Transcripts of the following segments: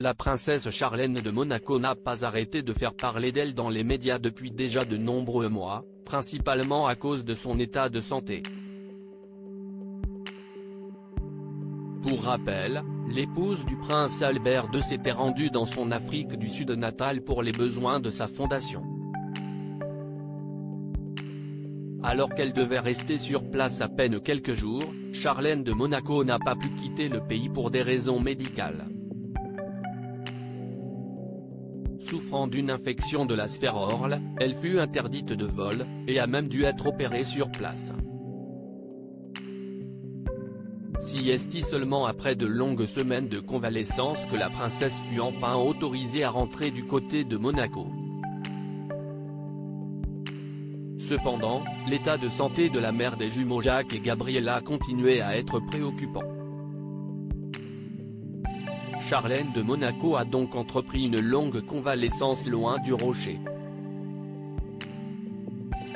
La princesse Charlène de Monaco n'a pas arrêté de faire parler d'elle dans les médias depuis déjà de nombreux mois, principalement à cause de son état de santé. Pour rappel, l'épouse du prince Albert II s'était rendue dans son Afrique du Sud natale pour les besoins de sa fondation. Alors qu'elle devait rester sur place à peine quelques jours, Charlène de Monaco n'a pas pu quitter le pays pour des raisons médicales. Souffrant d'une infection de la sphère orale, elle fut interdite de vol, et a même dû être opérée sur place. C'est seulement après de longues semaines de convalescence que la princesse fut enfin autorisée à rentrer du côté de Monaco. Cependant, l'état de santé de la mère des jumeaux Jacques et Gabriella continuait à être préoccupant. Charlène de Monaco a donc entrepris une longue convalescence loin du rocher.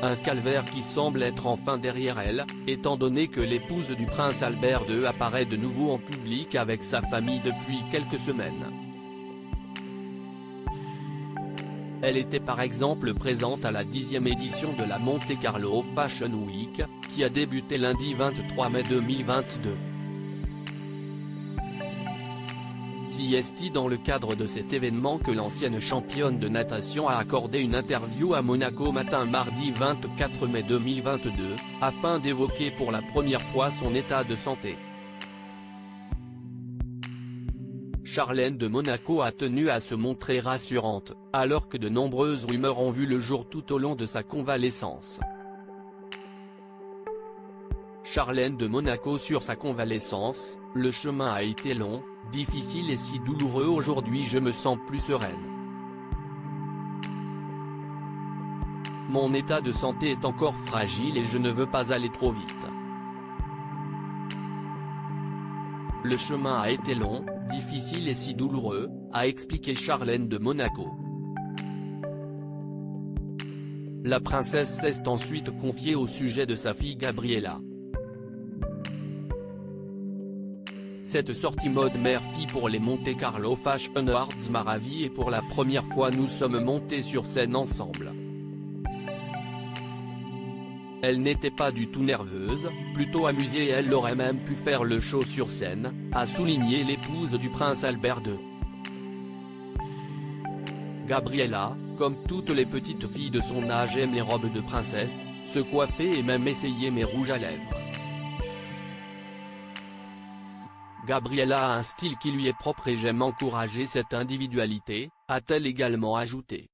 Un calvaire qui semble être enfin derrière elle, étant donné que l'épouse du prince Albert II apparaît de nouveau en public avec sa famille depuis quelques semaines. Elle était par exemple présente à la 10e édition de la Monte Carlo Fashion Week, qui a débuté lundi 23 mai 2022. C'est dans le cadre de cet événement que l'ancienne championne de natation a accordé une interview à Monaco matin mardi 24 mai 2022, afin d'évoquer pour la première fois son état de santé. Charlène de Monaco a tenu à se montrer rassurante, alors que de nombreuses rumeurs ont vu le jour tout au long de sa convalescence. Charlène de Monaco sur sa convalescence: le chemin a été long, difficile et si douloureux. Aujourd'hui je me sens plus sereine. Mon état de santé est encore fragile et je ne veux pas aller trop vite. Le chemin a été long, difficile et si douloureux, a expliqué Charlène de Monaco. La princesse s'est ensuite confiée au sujet de sa fille Gabriella. Cette sortie mode mère-fille pour les Monte Carlo Fashion Awards m'a ravie et pour la première fois nous sommes montés sur scène ensemble. Elle n'était pas du tout nerveuse, plutôt amusée et elle aurait même pu faire le show sur scène, a souligné l'épouse du prince Albert II. Gabriella, comme toutes les petites filles de son âge, aime les robes de princesse, se coiffer et même essayer mes rouges à lèvres. Gabriella a un style qui lui est propre et j'aime encourager cette individualité, a-t-elle également ajouté.